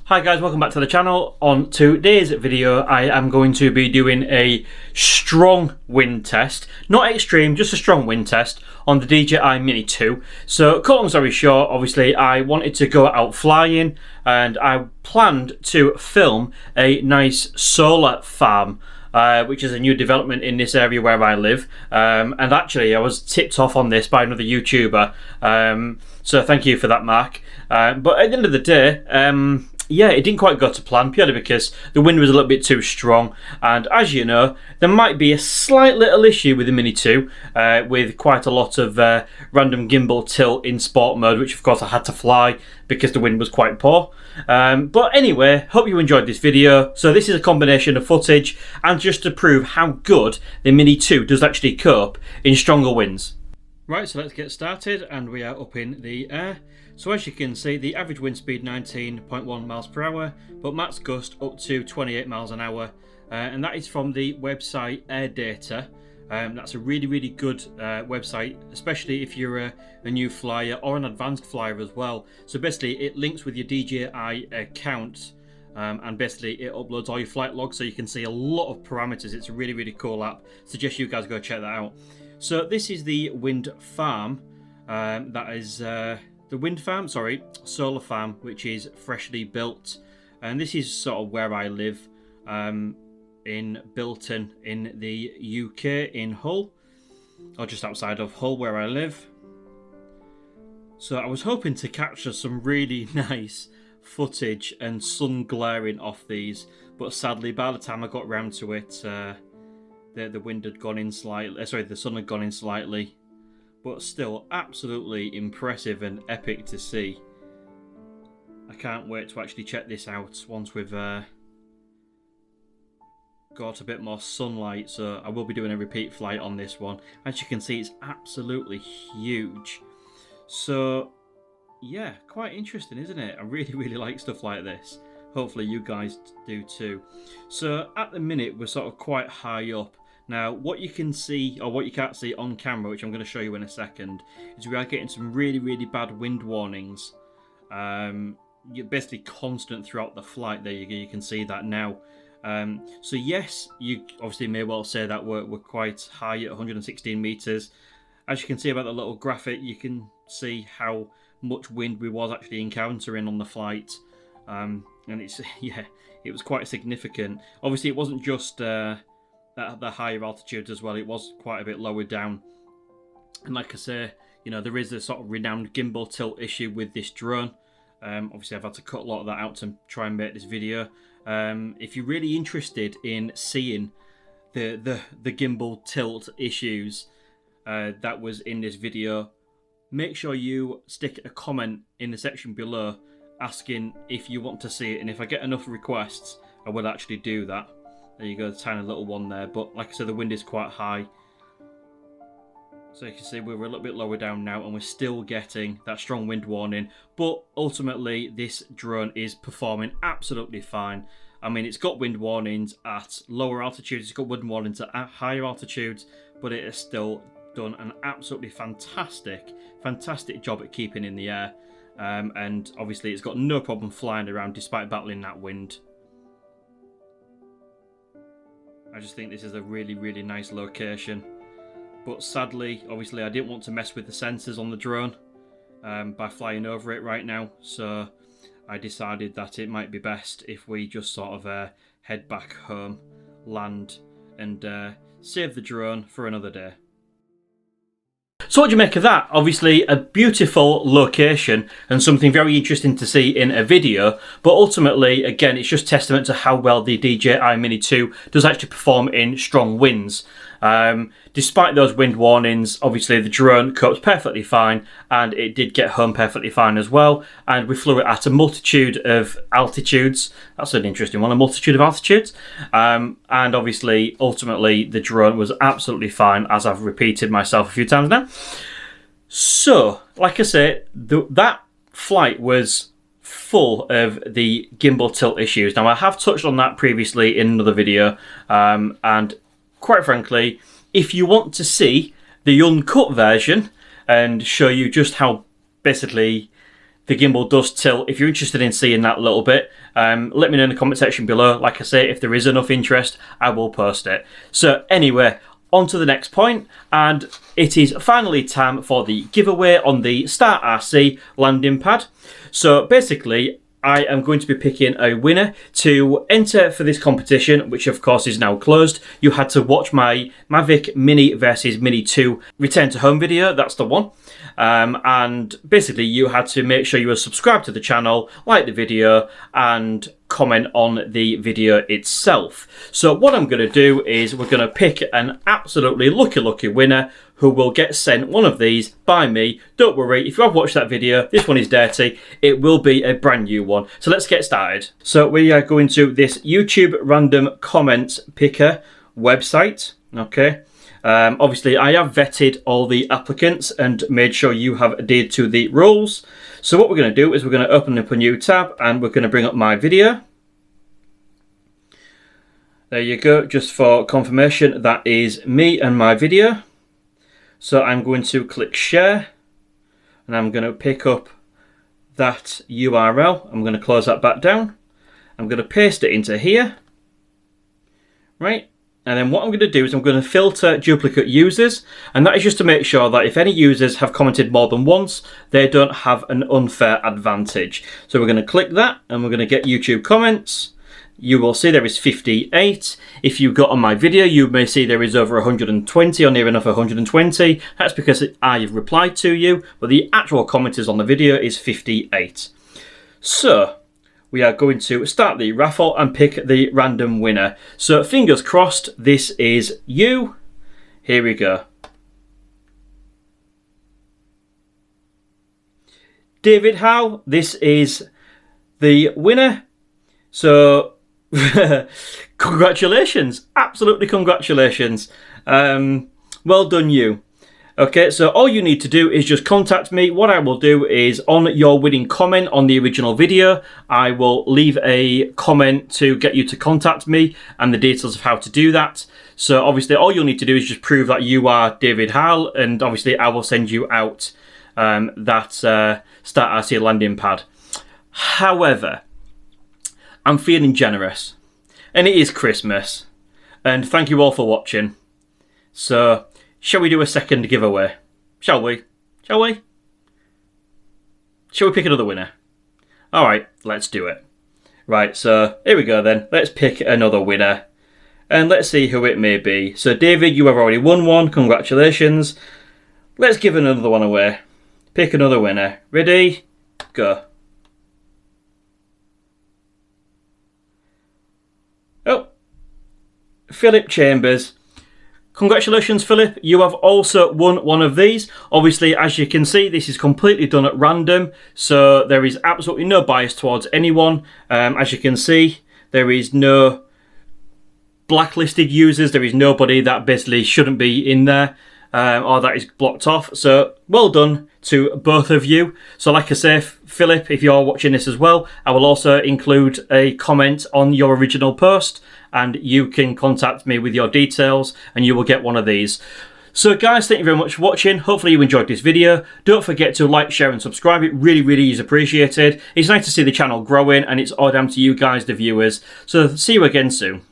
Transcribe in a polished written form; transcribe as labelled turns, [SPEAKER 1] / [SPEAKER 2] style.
[SPEAKER 1] Hi guys, welcome back to the channel. On today's video I am going to be doing a strong wind test, not extreme, just a strong wind test on the DJI Mini 2. So cut long story short, obviously I wanted to go out flying and I planned to film a nice solar farm, which is a new development in this area where I live, and actually I was tipped off on this by another YouTuber, so thank you for that, Mark. But at the end of the day, yeah, it didn't quite go to plan, purely because the wind was a little bit too strong, and as you know, there might be a slight little issue with the Mini 2, with quite a lot of random gimbal tilt in sport mode, which of course I had to fly because the wind was quite poor. But anyway, hope you enjoyed this video. So this is a combination of footage and just to prove how good the Mini 2 does actually cope in stronger winds. Right, so let's get started, and we are up in the air. So as you can see, the average wind speed 19.1 miles per hour, but max gust up to 28 miles an hour, and that is from the website Air Data. That's a really good website, especially if you're a new flyer or an advanced flyer as well. So basically it links with your DJI account, and basically it uploads all your flight logs, so you can see a lot of parameters. It's a really cool app. Suggest you guys go check that out. So this is the wind farm, that is the wind farm, sorry, solar farm, which is freshly built, and this is sort of where I live, in Bilton in the UK, in Hull, or just outside of Hull where I live. So I was hoping to capture some really nice footage and sun glaring off these, but sadly by the time I got round to it, the wind had gone in slightly, sorry, the sun had gone in slightly, but still absolutely impressive and epic to see. I can't wait to actually check this out once we've got a bit more sunlight, so I will be doing a repeat flight on this one. As you can see, it's absolutely huge. So yeah, quite interesting, isn't it? I really like stuff like this. Hopefully you guys do too. So at the minute we're sort of quite high up. Now what you can see, or what you can't see on camera, which I'm going to show you in a second, is we are getting some really bad wind warnings. You're basically constant throughout the flight. There you go, you can see that now. So yes, you obviously may well say that we're quite high at 116 meters. As you can see about the little graphic, you can see how much wind we was actually encountering on the flight, and it's yeah, it was quite significant. Obviously it wasn't just at the higher altitudes as well, it was quite a bit lower down. And like I say, you know, there is a sort of renowned gimbal tilt issue with this drone. Obviously I've had to cut a lot of that out to try and make this video. If you're really interested in seeing the gimbal tilt issues that was in this video, make sure you stick a comment in the section below asking if you want to see it, and if I get enough requests I will actually do that. There you go, the tiny little one there, but like I said, the wind is quite high. So you can see we're a little bit lower down now, and we're still getting that strong wind warning. But ultimately, this drone is performing absolutely fine. I mean, it's got wind warnings at lower altitudes, it's got wind warnings at higher altitudes, but it has still done an absolutely fantastic job at keeping in the air. And obviously, it's got no problem flying around despite battling that wind. I just think this is a really nice location. But sadly, obviously I didn't want to mess with the sensors on the drone by flying over it right now, so I decided that it might be best if we just sort of head back home, land, and save the drone for another day. So what do you make of that? Obviously a beautiful location and something very interesting to see in a video, but ultimately, again, it's just testament to how well the DJI Mini 2 does actually perform in strong winds. Despite those wind warnings, obviously the drone copes perfectly fine, and it did get home perfectly fine as well, and we flew it at a multitude of altitudes. That's an interesting one, a multitude of altitudes. And obviously, ultimately, the drone was absolutely fine, as I've repeated myself a few times now. So, like I said, that flight was full of the gimbal tilt issues. Now, I have touched on that previously in another video, and quite frankly, if you want to see the uncut version and show you just how basically the gimbal does tilt, if you're interested in seeing that a little bit, Let me know in the comment section below. Like I say, if there is enough interest, I will post it. So anyway, on to the next point, and it is finally time for the giveaway on the Start RC landing pad. So basically, I am going to be picking a winner to enter for this competition, which of course is now closed. You had to watch my Mavic Mini versus Mini 2 return to home video, that's the one. And basically you had to make sure you were subscribed to the channel, like the video, and comment on the video itself. So what I'm going to do is we're going to pick an absolutely lucky winner who will get sent one of these by me. Don't worry, if you have watched that video, this one is dirty. It will be a brand new one. So let's get started. So we are going to this YouTube random comments picker website. Okay. Obviously, I have vetted all the applicants and made sure you have adhered to the rules. So what we're going to do is we're going to open up a new tab and we're going to bring up my video. There you go, just for confirmation, that is me and my video. So I'm going to click share and I'm going to pick up that URL. I'm going to close that back down. I'm going to paste it into here. Right. And then what I'm going to do is I'm going to filter duplicate users, and that is just to make sure that if any users have commented more than once, they don't have an unfair advantage. So we're going to click that and we're going to get YouTube comments. You will see there is 58. If you got on my video, you may see there is over 120 or near enough 120. That's because I've replied to you, but the actual commenters on the video is 58. So we are going to start the raffle and pick the random winner. So fingers crossed, this is you. Here we go. David Howe, this is the winner. So congratulations, absolutely congratulations. Well done you. Okay, so all you need to do is just contact me. What I will do is on your winning comment on the original video, I will leave a comment to get you to contact me and the details of how to do that. So obviously all you'll need to do is just prove that you are David Hall, and obviously I will send you out that Start RC landing pad. However, I'm feeling generous and it is Christmas, and thank you all for watching. So shall we do a second giveaway? Shall we? Shall we? Shall we pick another winner? Alright, let's do it. Right, so here we go then. Let's pick another winner. And let's see who it may be. So David, you have already won one. Congratulations. Let's give another one away. Pick another winner. Ready? Go. Oh. Philip Chambers. Congratulations, Philip. You have also won one of these. Obviously, as you can see, this is completely done at random, so there is absolutely no bias towards anyone. As you can see, there is no blacklisted users. There is nobody that basically shouldn't be in there or that is blocked off. So well done to both of you. So like I say, Philip, if you're watching this as well, I will also include a comment on your original post, and you can contact me with your details and you will get one of these. So guys, thank you very much for watching. Hopefully you enjoyed this video. Don't forget to like, share and subscribe. It really is appreciated. It's nice to see the channel growing, and it's all down to you guys, the viewers. So see you again soon.